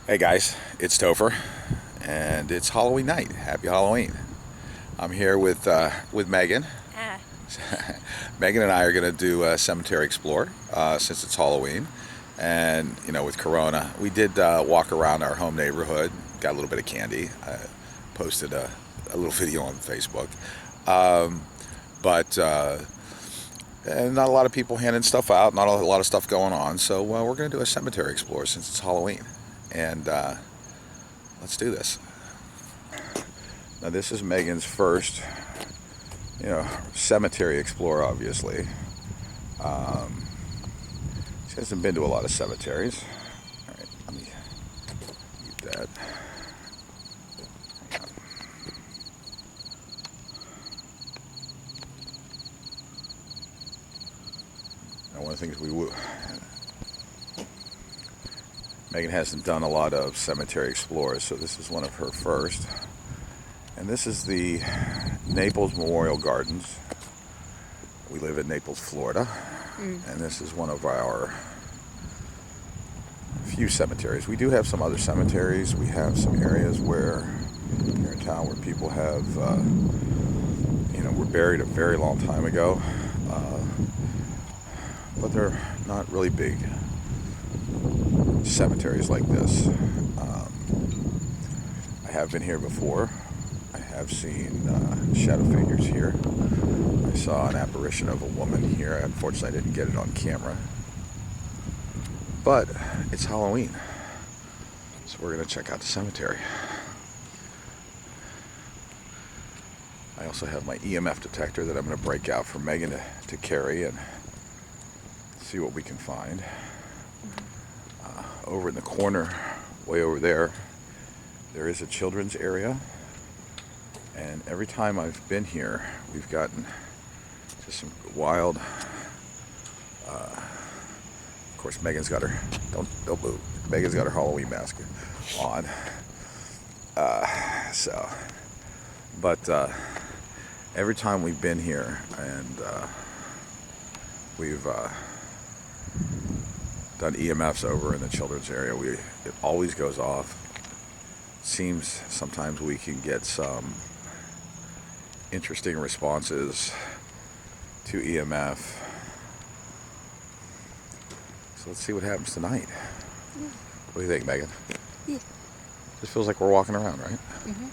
Hey guys, it's Topher, and it's Halloween night. Happy Halloween! I'm here with Megan. Ah, Megan and I are going to do a Cemetery Explore since it's Halloween, and with Corona, we did walk around our home neighborhood. Got a little bit of candy. I posted a little video on Facebook, um, but and not a lot of people handing stuff out. Not a lot of stuff going on. So we're going to do a Cemetery Explore since it's Halloween, and let's do this. Now this is Megan's first, cemetery explorer. Obviously, um, she hasn't been to a lot of cemeteries. All right, let me mute that. Hang on. Now, one of the things Megan hasn't done a lot of cemetery explorers, so this is one of her first. And this is the Naples Memorial Gardens. We live in Naples, Florida, and this is one of our few cemeteries. We do have some other cemeteries. We have some areas where here in town where people have, were buried a very long time ago, uh, but they're not really big cemeteries like this. I have been here before. I have seen shadow figures here. I saw an apparition of a woman here. Unfortunately, I didn't get it on camera. But it's Halloween, so we're going to check out the cemetery. I also have my EMF detector that I'm going to break out for Megan to carry and see what we can find. Over in the corner, way over there, there is a children's area. And every time I've been here, we've gotten just some wild. Of course, Megan's got her. Don't move. Megan's got her Halloween mask on. So, but every time we've been here and we've done EMFs over in the children's area, it always goes off. Seems sometimes we can get some interesting responses to EMF. So let's see what happens tonight. What do you think, Megan? yeah. Just feels like we're walking around, right? Mm-hmm.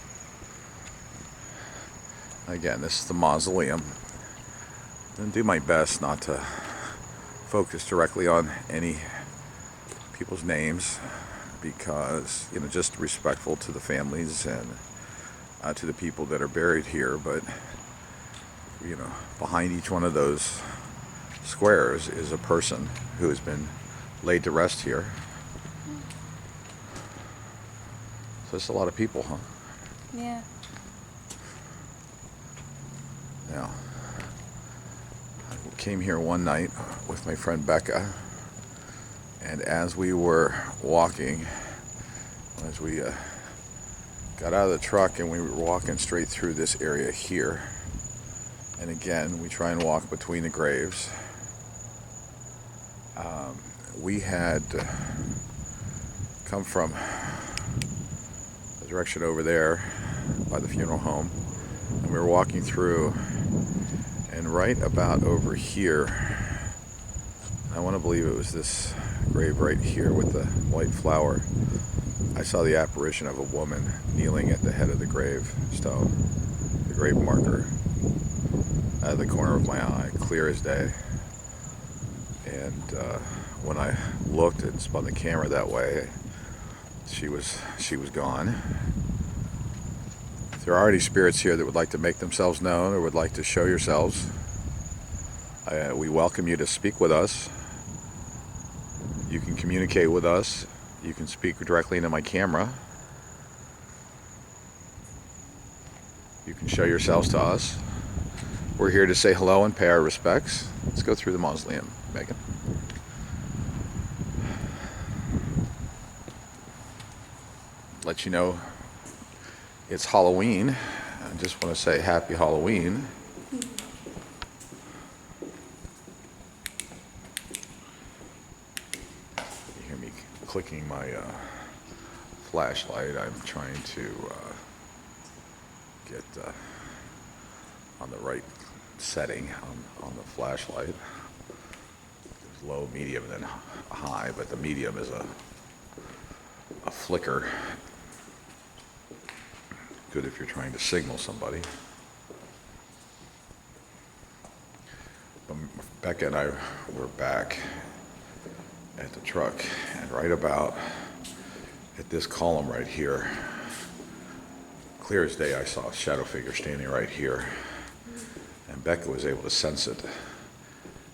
Again, this is the mausoleum. I'm going to do my best not to focus directly on any people's names because, just respectful to the families and to the people that are buried here. But, behind each one of those squares is a person who has been laid to rest here. So it's a lot of people, huh? Yeah. Now, I came here one night with my friend Becca, and as we were walking, as we got out of the truck and we were walking straight through this area here, and again, we try and walk between the graves. We had come from the direction over there by the funeral home, and we were walking through, and right about over here, I want to believe it was this grave right here with the white flower, I saw the apparition of a woman kneeling at the head of the gravestone, the grave marker, out of the corner of my eye, clear as day. And when I looked and spun the camera that way, she was gone. If there are any spirits here that would like to make themselves known or would like to show yourselves, we welcome you to speak with us. You can communicate with us. You can speak directly into my camera. You can show yourselves to us. We're here to say hello and pay our respects. Let's go through the mausoleum, Megan. Let you know it's Halloween. I just want to say happy Halloween. You hear me clicking my flashlight, I'm trying to get on the right setting on the flashlight. There's low, medium, and then high, but the medium is a flicker. Good if you're trying to signal somebody. Becca and I were back at the truck, and right about at this column right here, clear as day, I saw a shadow figure standing right here, and Becca was able to sense it,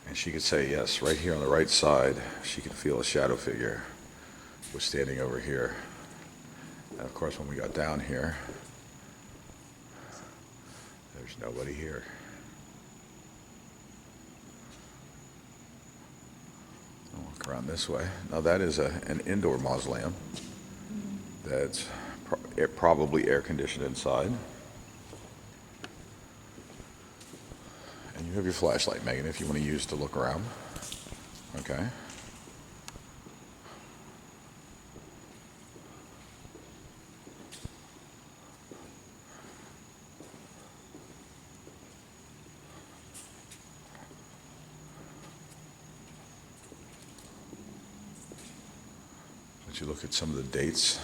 and she could say, yes, right here on the right side, she could feel a shadow figure was standing over here. And of course, when we got down here, there's nobody here. I'll walk around this way. Now that is an indoor mausoleum that's probably air conditioned inside. And you have your flashlight, Megan, if you want to use to look around. Okay. But you look at some of the dates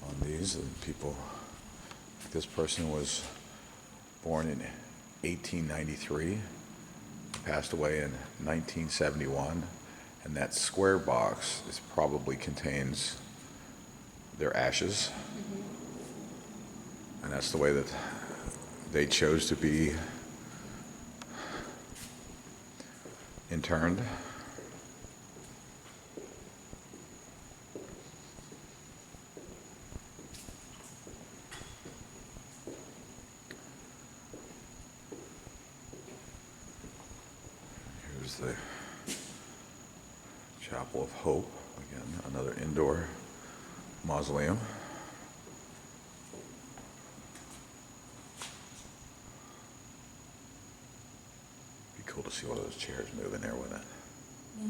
on these, and people, this person was born in 1893, passed away in 1971, and that square box probably contains their ashes. And that's the way that they chose to be interned. Here's the Chapel of Hope, again, another indoor mausoleum. Be cool to see one of those chairs move in there, wouldn't it? Yeah.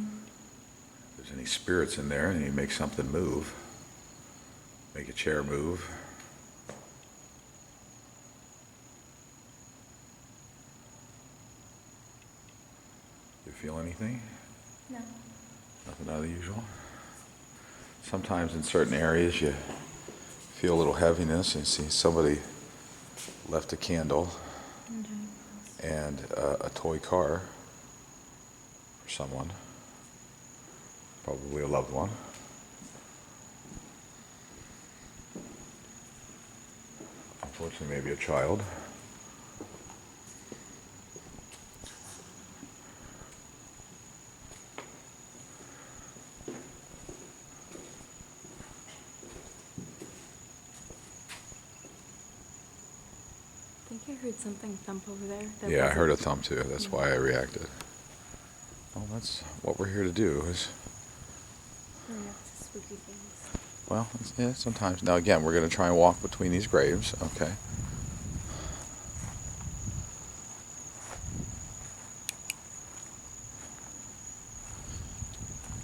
If there's any spirits in there and you make something move, make a chair move. You feel anything? No. Nothing out of the usual? Sometimes in certain areas you feel a little heaviness and you see somebody left a candle and a toy car for someone, probably a loved one. Unfortunately, maybe a child. I think I heard something thump over there. Yeah, I heard a thump too. That's why I reacted. Well, that's what we're here to do is, React to spooky things. well, yeah, sometimes. Now again, we're going to try and walk between these graves, okay?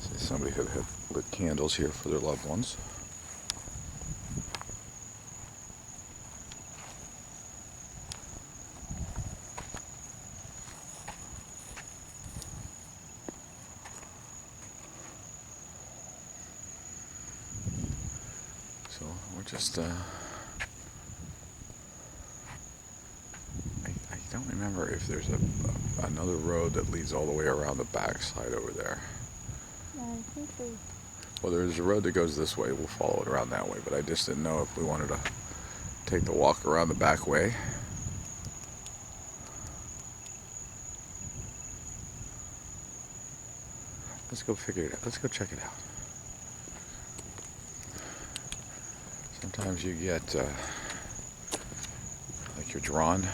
See, somebody had lit candles here for their loved ones. So we're just, I don't remember if there's another road that leads all the way around the backside over there. Yeah, I think so. Well, there's a road that goes this way. We'll follow it around that way, but I just didn't know if we wanted to take the walk around the back way. Let's go figure it out. Let's go check it out. Sometimes you get, like you're drawn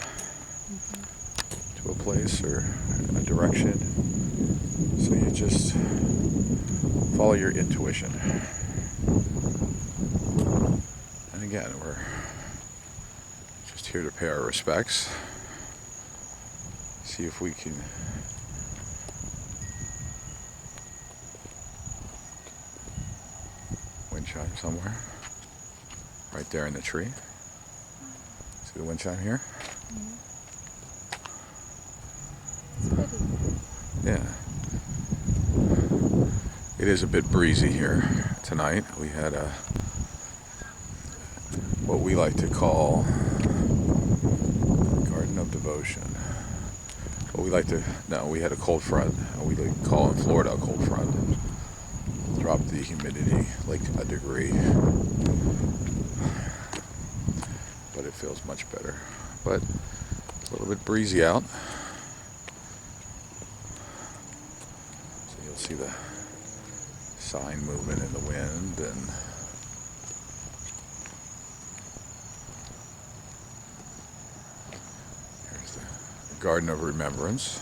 to a place or a direction, so you just follow your intuition. And again, we're just here to pay our respects, see if we can wind chime somewhere. right there in the tree. See the wind chime here? It's pretty. Yeah. It is a bit breezy here tonight. We had what we like to call Garden of Devotion. We had a cold front. We like to call in Florida a cold front. Dropped the humidity like a degree. But it feels much better. But a little bit breezy out. So you'll see the sign movement in the wind, and here's the Garden of Remembrance.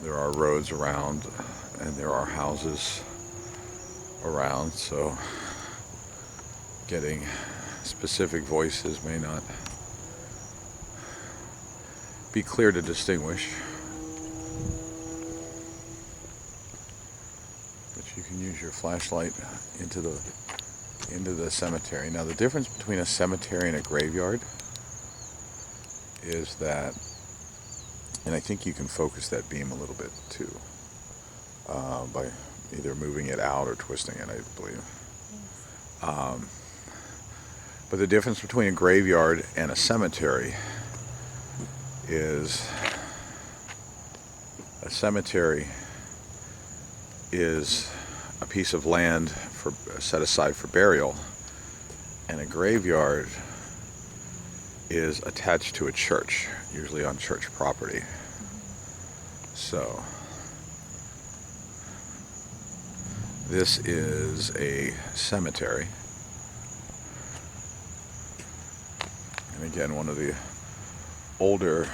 There are roads around, and there are houses around, so getting specific voices may not be clear to distinguish. But you can use your flashlight into the cemetery. Now, the difference between a cemetery and a graveyard is that, and I think you can focus that beam a little bit too, by either moving it out or twisting it, I believe. But the difference between a graveyard and a cemetery is a cemetery is a piece of land set aside for burial, and a graveyard is attached to a church, usually on church property. So this is a cemetery, and again, one of the older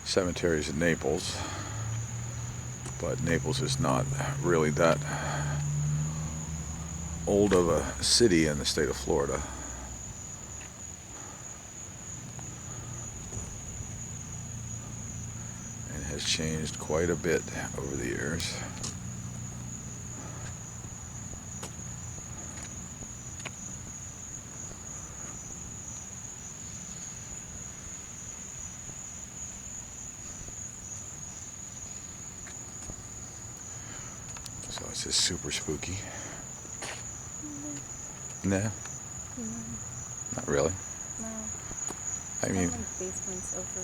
cemeteries in Naples, but Naples is not really that old of a city in the state of Florida. And has changed quite a bit over the years. So it's just super spooky. No? Not really. No. I mean, Like basements over.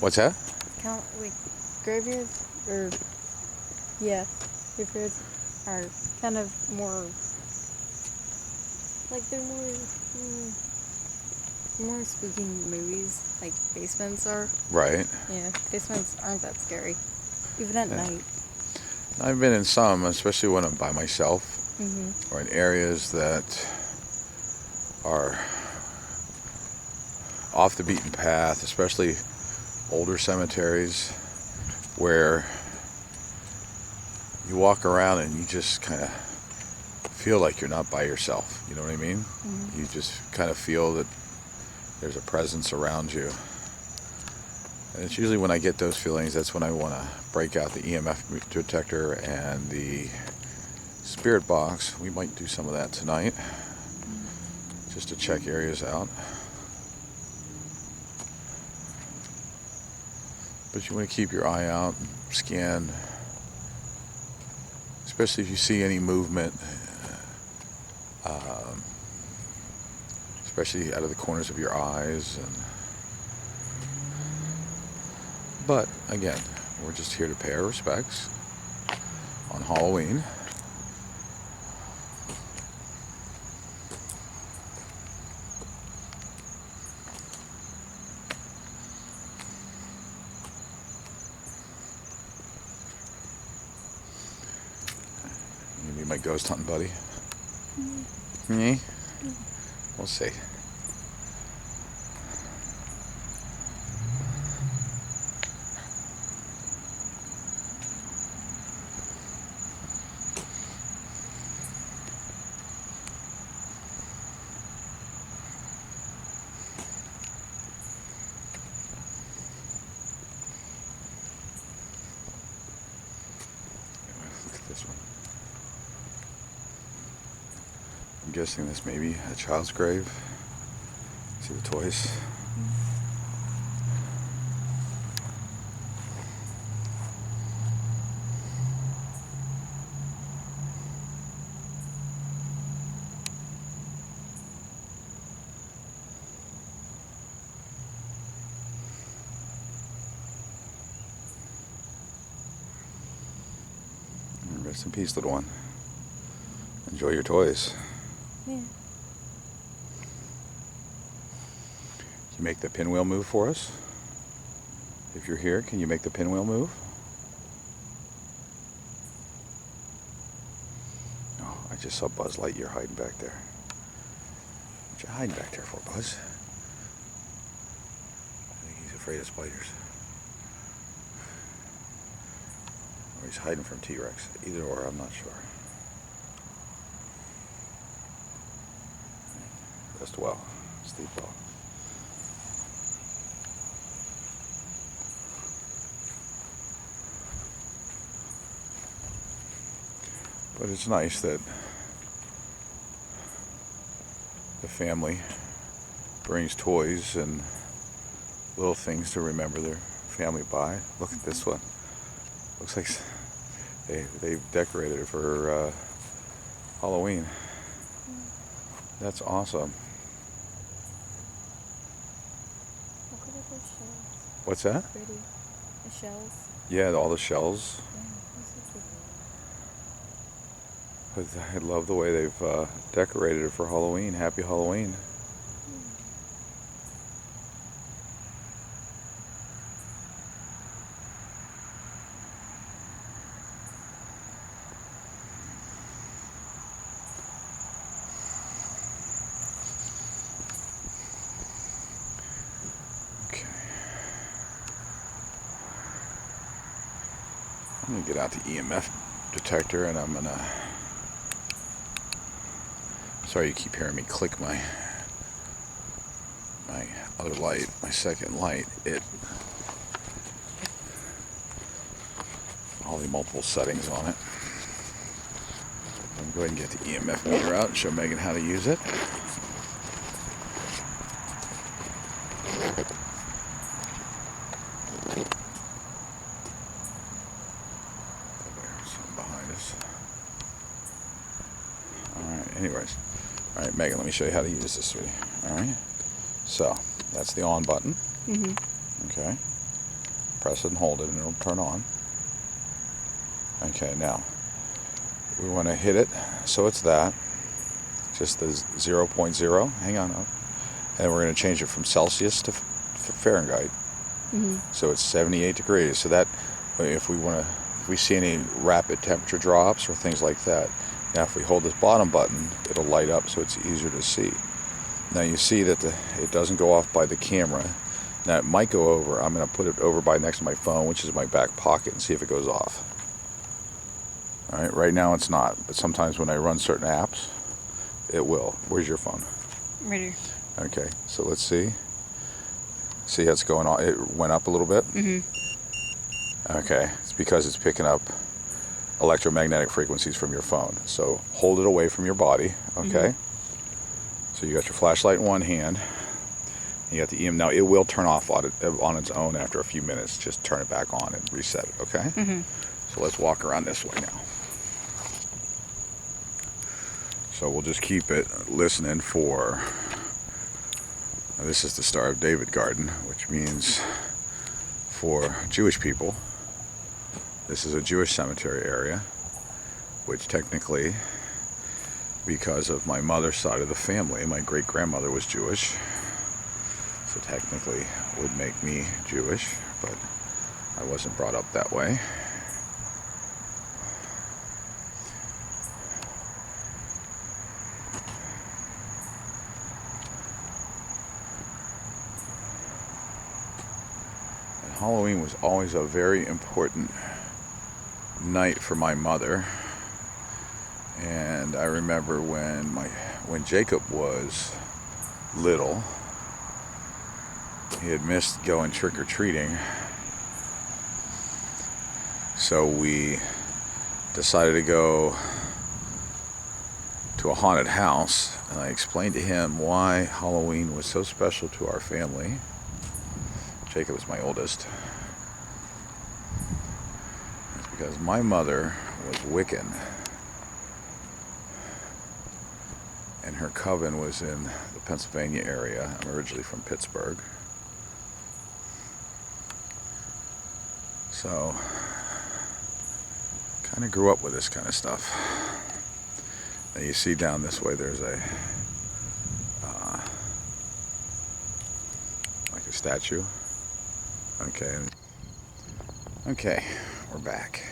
what's that? Count like graveyards or graveyards are kind of more like they're more spooky movies like basements are. Right. Yeah, basements aren't that scary, even at night. I've been in some, especially when I'm by myself, or in areas that are off the beaten path, especially older cemeteries where you walk around and you just kind of feel like you're not by yourself. You know what I mean? You just kind of feel that there's a presence around you. And it's usually when I get those feelings, that's when I want to break out the EMF detector and the spirit box. We might do some of that tonight, just to check areas out. But you want to keep your eye out, scan, especially if you see any movement, especially out of the corners of your eyes. But again, we're just here to pay our respects on Halloween. You be my ghost hunting buddy? Me? We'll see. guessing this may be a child's grave. See the toys? Rest in peace, little one. Enjoy your toys. Yeah. Can you make the pinwheel move for us? If you're here, can you make the pinwheel move? Oh, I just saw Buzz Lightyear hiding back there. What you hiding back there for, Buzz? I think he's afraid of spiders. Or he's hiding from T-Rex. Either or, I'm not sure. Rest well. Sleep well. But it's nice that the family brings toys and little things to remember their family by. Look at this one. Looks like they've decorated it for Halloween. That's awesome. Look at those shells. What's that? Pretty. The shells. Yeah, all the shells. Yeah, those are cute. But I love the way they've decorated it for Halloween. Happy Halloween. Okay. I'm going to get out the EMF detector and I'm going to... Sorry you keep hearing me click my other light, my second light. All the multiple settings on it. I'm going to go ahead and get the EMF meter out and show Megan how to use it. There's something behind us. Alright, anyways. Alright, Megan, let me show you how to use this, sweetie. Alright? So, that's the on button. Okay. Press it and hold it and it'll turn on. Okay, now, we want to hit it so it's that. Just the 0.0. Hang on. And we're going to change it from Celsius to Fahrenheit. So it's 78 degrees. So that, if we see any rapid temperature drops or things like that, now if we hold this bottom button, it'll light up so it's easier to see. Now you see that it doesn't go off by the camera. Now it might go over. I'm going to put it over by next to my phone, which is my back pocket, and see if it goes off. Alright, right now it's not, but sometimes when I run certain apps, it will. Where's your phone? Right here. Okay, so let's see. See how it's going on? It went up a little bit? Okay, it's because it's picking up electromagnetic frequencies from your phone. So hold it away from your body, okay? So you got your flashlight in one hand. You got the EM. Now it will turn off on its own after a few minutes. Just turn it back on and reset it, okay? So let's walk around this way now. So we'll just keep it listening for... Now this is the Star of David garden, which means for Jewish people, this is a Jewish cemetery area, which technically, because of my mother's side of the family, my great-grandmother was Jewish, so technically would make me Jewish, but I wasn't brought up that way. Halloween was always a very important night for my mother, and I remember when Jacob was little, he had missed going trick-or-treating, so we decided to go, to a haunted house, and I explained to him why Halloween was so special to our family. Jacob is my oldest. It's because my mother was Wiccan, and her coven was in the Pennsylvania area. I'm originally from Pittsburgh. So, kind of grew up with this kind of stuff. Now you see down this way there's a like a statue. Okay, we're back.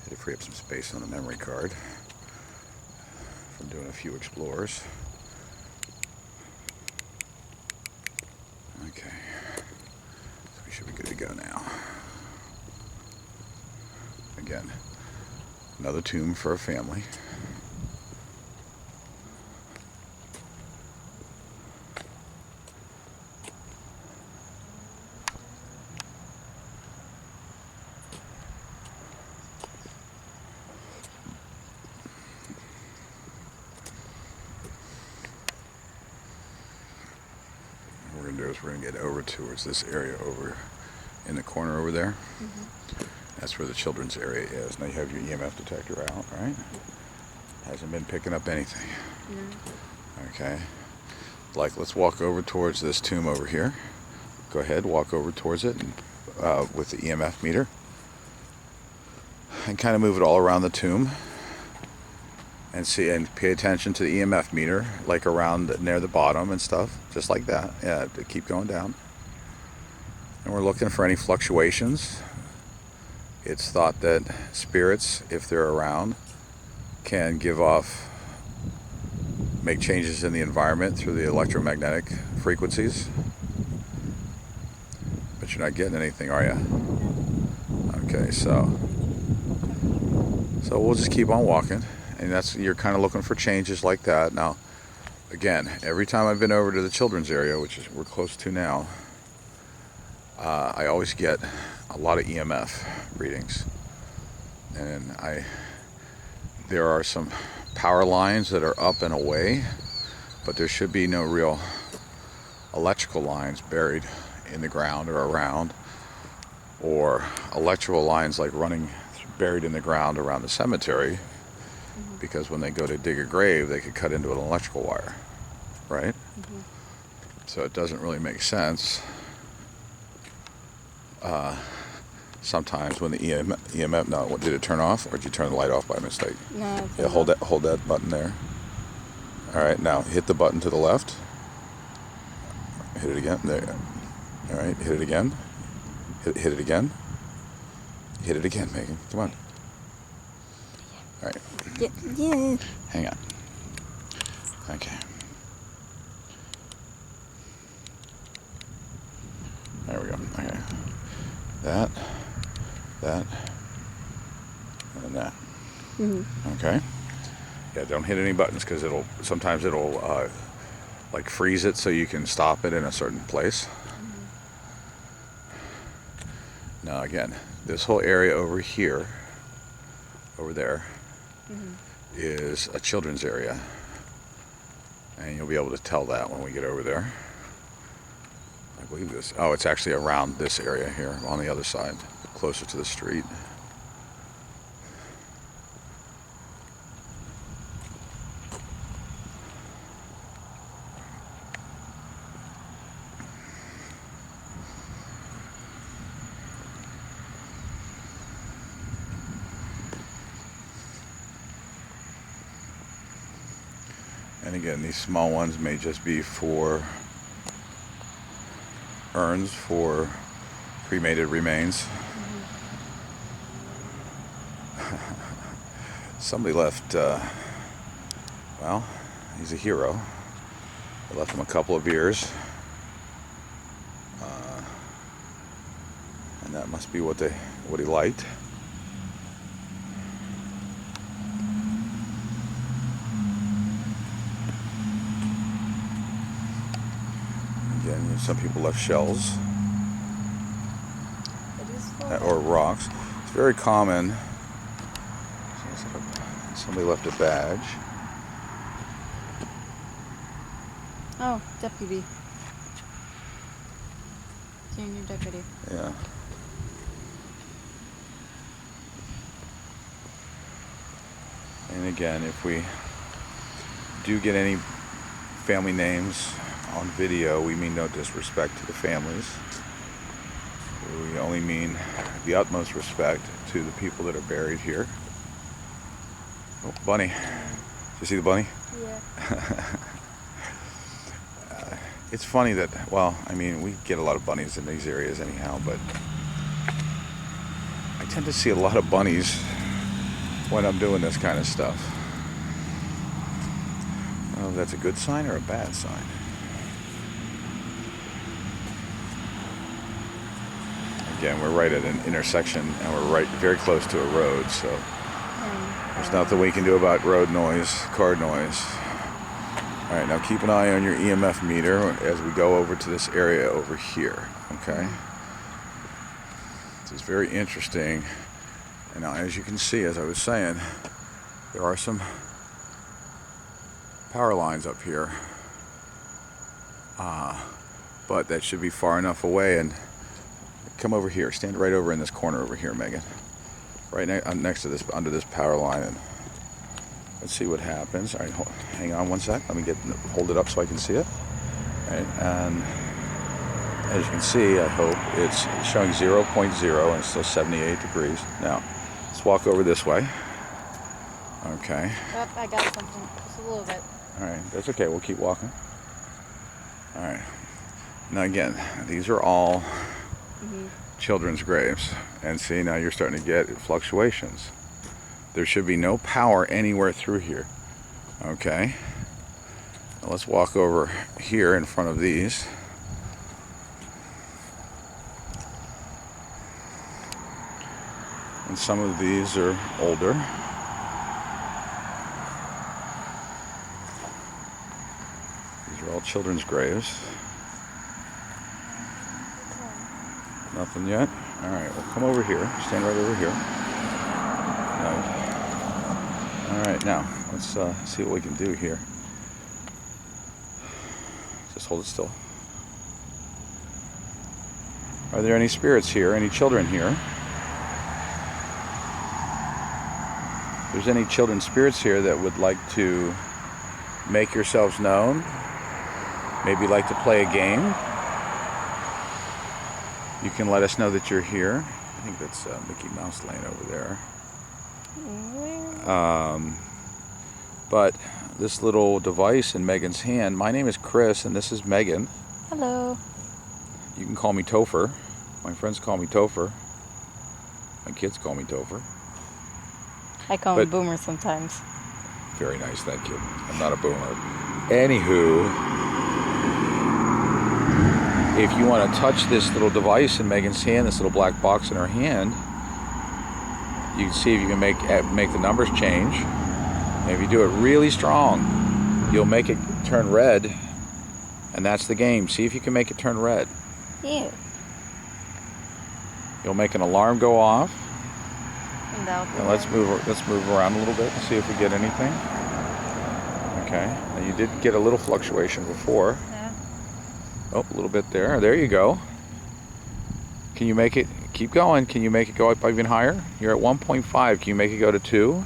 Had to free up some space on the memory card from doing a few explores. Okay, so we should be good to go now. Again, another tomb for a family. What we're going to do is we're going to get over towards this area over in the corner over there. Mm-hmm. That's where the children's area is. Now you have your EMF detector out, right? Hasn't been picking up anything. No. Okay. Like, let's walk over towards this tomb over here. Go ahead, walk over towards it and, with the EMF meter. And kind of move it all around the tomb. And see, and pay attention to the EMF meter, like around near the bottom and stuff. Just like that. Yeah, to keep going down. And we're looking for any fluctuations. It's thought that spirits, if they're around, can make changes in the environment through the electromagnetic frequencies. But you're not getting anything, are you? Okay, so we'll just keep on walking. And you're kind of looking for changes like that. Now, again, every time I've been over to the children's area, which is we're close to now, I always get a lot of EMF readings, and there are some power lines that are up and away, but there should be no real electrical lines buried in the ground or around, or electrical lines like buried in the ground around the cemetery, because when they go to dig a grave, they could cut into an electrical wire, right? Mm-hmm. So it doesn't really make sense. Sometimes when the EMF, no, what, did it turn off, or did you turn the light off by mistake? No. Yeah, hold that button there. All right, now hit the button to the left. Hit it again. There. All right, hit it again. Hit it again. Hit it again, Megan. Come on. All right. Yeah. Hang on. Okay. There we go. Okay. That, and that. Mm-hmm. Okay. Yeah, don't hit any buttons because sometimes it'll like freeze it so you can stop it in a certain place. Mm-hmm. Now again, this whole area over here, over there, mm-hmm. is a children's area, and you'll be able to tell that when we get over there. I believe it's actually around this area here on the other side, closer to the street. And again, these small ones may just be for urns for cremated remains. Mm-hmm. Somebody left, well, he's a hero. I left him a couple of beers. And that must be what he liked. Again, some people left shells or rocks. It's very common. Somebody left a badge. Oh, deputy. Senior deputy. Yeah. And again, if we do get any family names on video, we mean no disrespect to the families. We only mean the utmost respect to the people that are buried here. Oh, bunny. Did you see the bunny? Yeah. It's funny that, well, I mean, we get a lot of bunnies in these areas anyhow, but I tend to see a lot of bunnies when I'm doing this kind of stuff. Oh, that's a good sign or a bad sign? Again, we're right at an intersection and we're right very close to a road, so there's nothing we can do about road noise, car noise. All right, now keep an eye on your EMF meter as we go over to this area over here, okay? This is very interesting. And now, as you can see, as I was saying, there are some power lines up here. But that should be far enough away. And come over here. Stand right over in this corner over here, Megan. Right next to this, under this power line. And let's see what happens. All right, hang on one sec. Let me hold it up so I can see it. All right, and as you can see, I hope it's showing 0.0 and it's still 78 degrees. Now, let's walk over this way. Okay. Yep, I got something. Just a little bit. All right, that's okay. We'll keep walking. All right. Now again, these are all children's graves. And see, now you're starting to get fluctuations. There should be no power anywhere through here. Okay. Now let's walk over here in front of these. And some of these are older. These are all children's graves. Nothing yet? All right, well, come over here. Stand right over here. No. All right, now, let's see what we can do here. Just hold it still. Are there any spirits here? Any children here? If there's any children spirits here that would like to make yourselves known, maybe like to play a game, you can let us know that you're here. I think that's Mickey Mouse Lane over there. But this little device in Megan's hand, my name is Chris and this is Megan. Hello. You can call me Topher. My friends call me Topher. My kids call me Topher. I call him Boomer sometimes. Very nice, thank you. I'm not a boomer. Anywho, if you want to touch this little device in Megan's hand, this little black box in her hand, you can see if you can make the numbers change. And if you do it really strong, you'll make it turn red, and that's the game. See if you can make it turn red. Yeah. You'll make an alarm go off. And let's move around a little bit and see if we get anything. Okay. Now you did get a little fluctuation before. Yeah. Oh, a little bit there. There you go. Can you make it keep going? Can you make it go up even higher? You're at 1.5. Can you make it go to 2?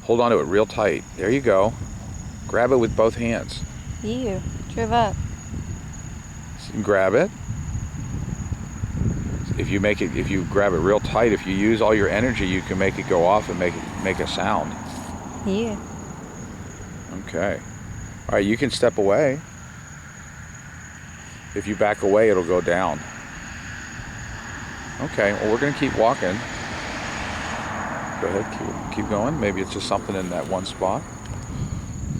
Hold on to it real tight. There you go. Grab it with both hands. Yeah. Try that. So you can grab it. If you grab it real tight, if you use all your energy, you can make it go off and make a sound. Yeah. Okay. All right, you can step away. If you back away, it'll go down. Okay, well, we're going to keep walking. Go ahead, keep going. Maybe it's just something in that one spot.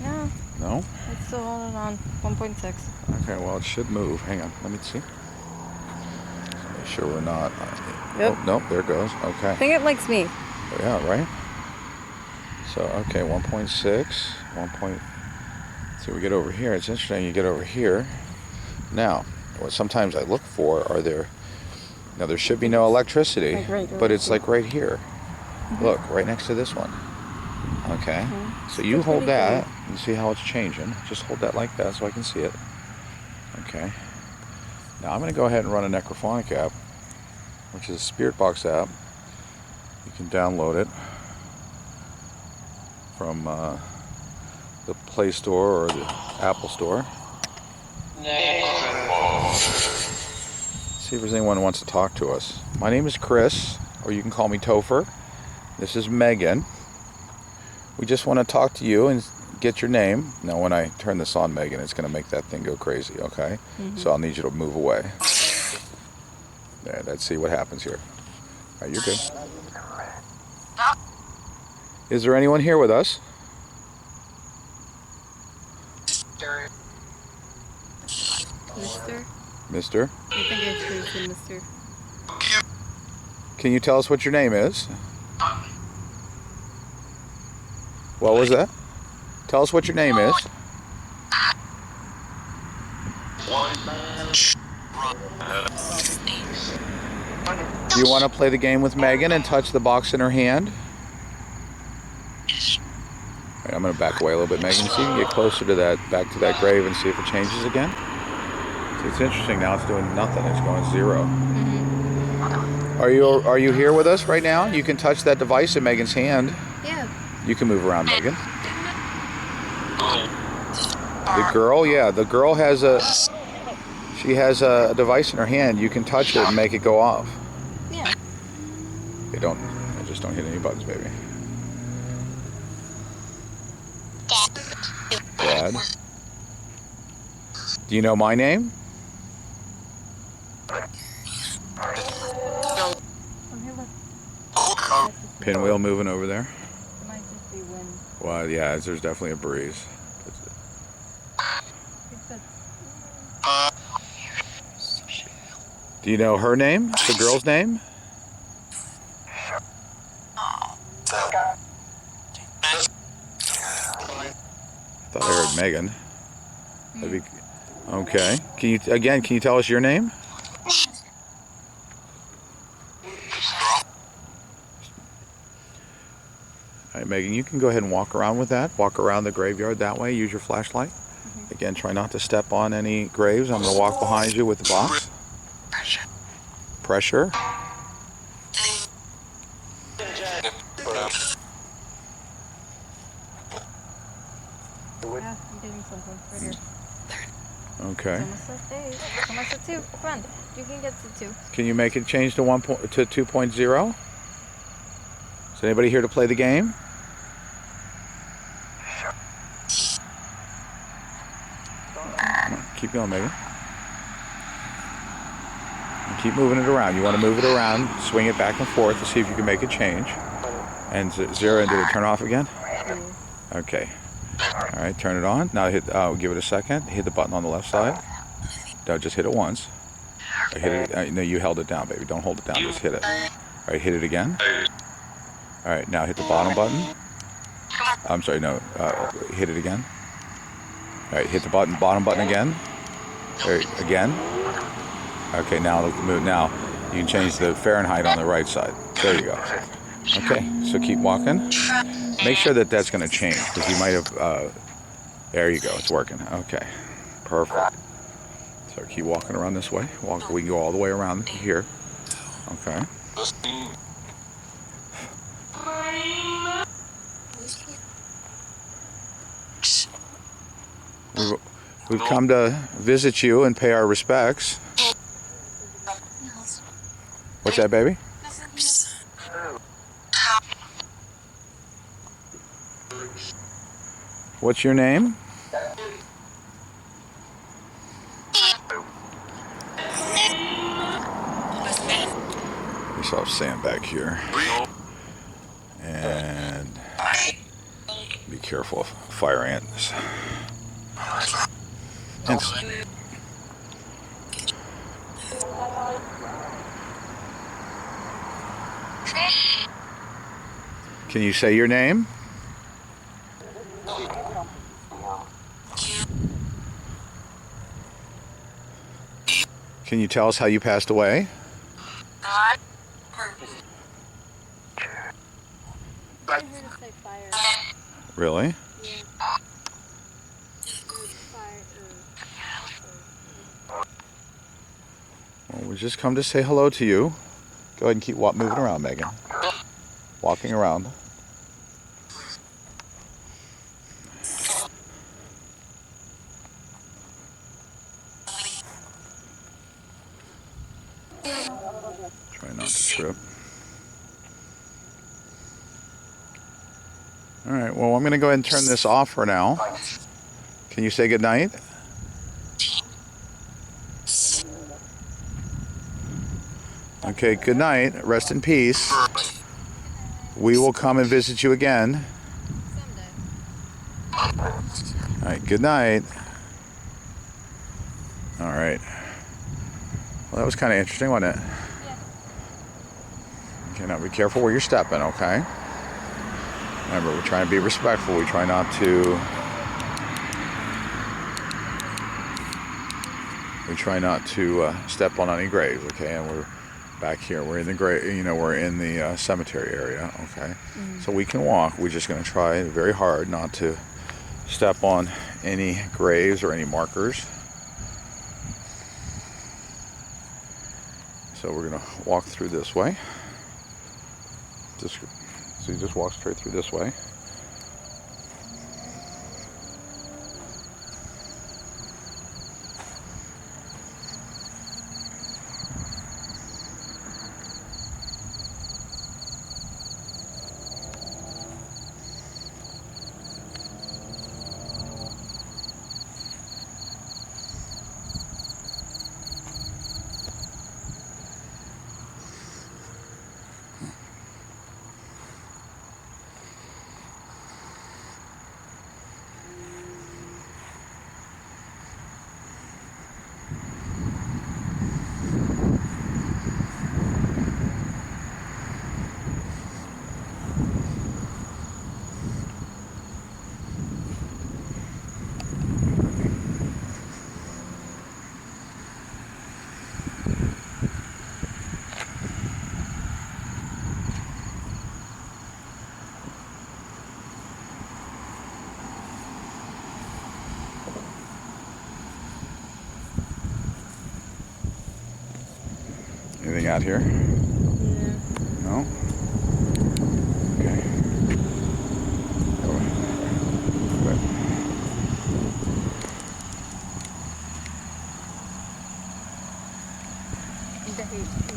No. No? It's still holding on. 1.6. Okay, well, it should move. Hang on, let me see. Make sure we're not. Yep. Oh, nope, there it goes. Okay. I think it likes me. Yeah, right? So, okay, 1.6. So we get over here. It's interesting you get over here. Now, what sometimes I look for are now there should be no electricity, Like right but it's here. like right here. Look, right next to this one. Okay. Mhm. So you It's hold pretty that good. and see how it's changing. Just hold that like that so I can see it. Okay. Now I'm going to go ahead and run a Necrophonic app, which is a Spirit Box app. You can download it from the Play Store or the Apple Store. See if there's anyone who wants to talk to us. My name is Chris, or you can call me Topher. This is Megan. We just want to talk to you and get your name. Now, when I turn this on, Megan, it's going to make that thing go crazy, okay? So I'll need you to move away. There, let's see what happens here. All right, you're good. Is there anyone here with us? Mister? Mister? I think I heard you, Mister. Can you tell us what your name is? What was that? Tell us what your name is. Do you want to play the game with Megan and touch the box in her hand? All right, I'm going to back away a little bit, Megan. See if you can get closer to that, back to that grave and see if it changes again. See, it's interesting. Now it's doing nothing. It's going 0. Are you here with us right now? You can touch that device in Megan's hand. Yeah. You can move around, Megan. The girl, yeah, the girl has she has a device in her hand. You can touch it and make it go off. Yeah. Just don't hit any buttons, baby. Dad. Do you know my name? Oh, hey, look. Pinwheel moving over there. It might just be wind. Well, yeah, there's definitely a breeze. Do you know her name? The girl's name? I thought I heard Megan. That'd be okay. Can you tell us your name? All right, Megan, you can go ahead and walk around with that. Walk around the graveyard that way. Use your flashlight. Again, try not to step on any graves. I'm going to walk behind you with the box. Pressure. Yeah, I'm getting something right here. Okay. It's almost at 8. It's almost at 2. Come on. You can get to 2. Can you make it change to 2.0? Is anybody here to play the game? Come on, keep going, Megan. And keep moving it around. You want to move it around, swing it back and forth to see if you can make it change. And 0, and did it turn off again? Yeah. Okay. All right, turn it on. Now give it a second. Hit the button on the left side. No, just hit it once. Hit it. No, you held it down, baby. Don't hold it down. Just hit it. All right, hit it again. All right, now hit the bottom button. I'm sorry, no. Hit it again. All right, hit the bottom button again. There, again. Okay, now it'll move. Now you can change the Fahrenheit on the right side. There you go. Okay, so keep walking. Make sure that that's going to change because you might have. There you go. It's working. Okay, perfect. So keep walking around this way. We can go all the way around here. Okay. We've come to visit you and pay our respects. What's that, baby? What's your name? We saw sand back here. And be careful of fire ants. Can you say your name? Can you tell us how you passed away? I heard it say fire. Really? Yeah. Or fire. Well, we just come to say hello to you. Go ahead and keep moving around, Megan. Walking around. Try not to trip. All right, well, I'm going to go ahead and turn this off for now. Can you say goodnight? Okay, good night. Rest in peace. We will come and visit you again. Someday. All right, good night. All right. Well, that was kind of interesting, wasn't it? Yeah. Okay, now be careful where you're stepping, okay? Remember, we're trying to be respectful. We try not to... step on any graves, okay? And we're back here. We're in the we're in the cemetery area, okay? Mm-hmm. So we can walk. We're just going to try very hard not to step on any graves or any markers. So we're going to walk through this way. So you just walk straight through this way. Anything out here? Yeah. No? Okay. Go ahead.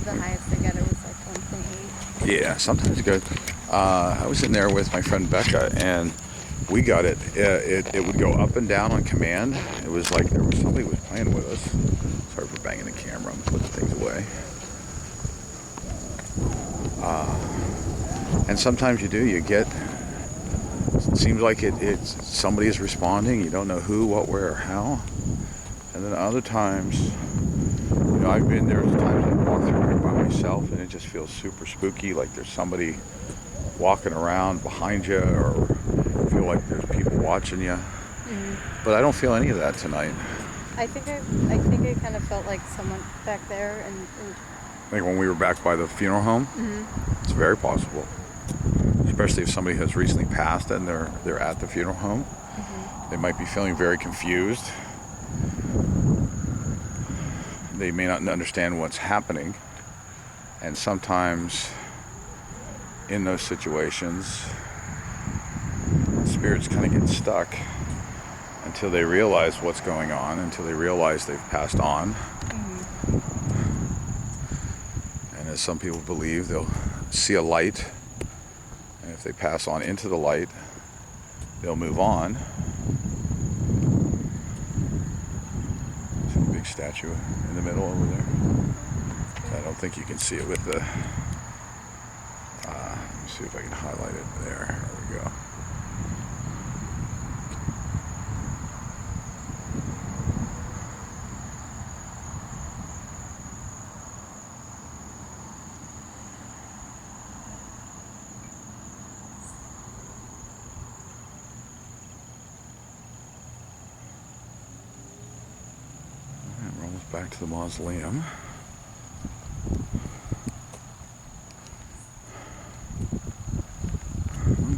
The highest I got it was like 1.8. Yeah, sometimes it goes. I was in there with my friend Becca, and we got it. It would go up and down on command. It was like somebody was playing with us. Sorry for banging the camera. I'm putting things away. And sometimes you do. You get. It seems like it's somebody is responding. You don't know who, what, where, or how. And then other times, I've been there. There's times I walk through here by myself, and it just feels super spooky. Like there's somebody walking around behind you, or feel like there's people watching you. Mm-hmm. But I don't feel any of that tonight. I think I kind of felt like someone back there, and Like when we were back by the funeral home, It's very possible. Especially if somebody has recently passed and they're at the funeral home. They might be feeling very confused. They may not understand what's happening. And sometimes in those situations, spirits kind of get stuck until they realize what's going on, until they realize they've passed on. And as some people believe, they'll see a light, and if they pass on into the light, they'll move on. See the big statue in the middle over there? I don't think you can see it with the... let me see if I can highlight it there. There we go. We're almost back to the mausoleum.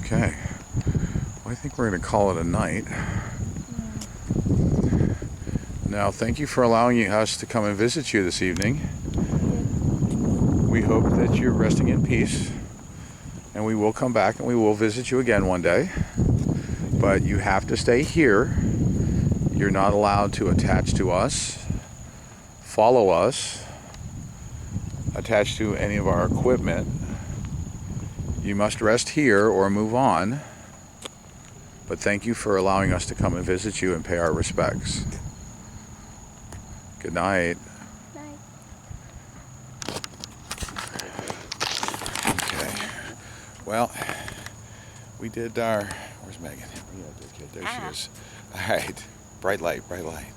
Okay. Well, I think we're going to call it a night. Now, thank you for allowing us to come and visit you this evening. We hope that you're resting in peace, and we will come back and we will visit you again one day. But you have to stay here. You're not allowed to attach to us, follow us, attach to any of our equipment. You must rest here or move on. But thank you for allowing us to come and visit you and pay our respects. Good night. Night. Okay. Well, we did our... Where's Megan? There she is. All right. Bright light, bright light.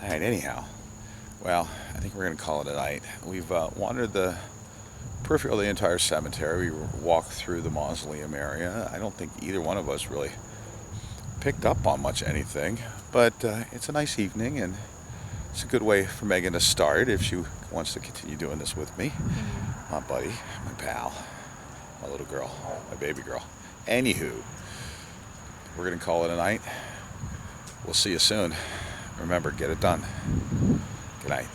All right, anyhow. Well, I think we're going to call it a night. We've wandered the peripheral of the entire cemetery. We walked through the mausoleum area. I don't think either one of us really picked up on much anything, but it's a nice evening, and it's a good way for Megan to start if she wants to continue doing this with me. My buddy, my pal, my little girl, my baby girl. Anywho, we're going to call it a night. We'll see you soon. Remember, get it done. Good night.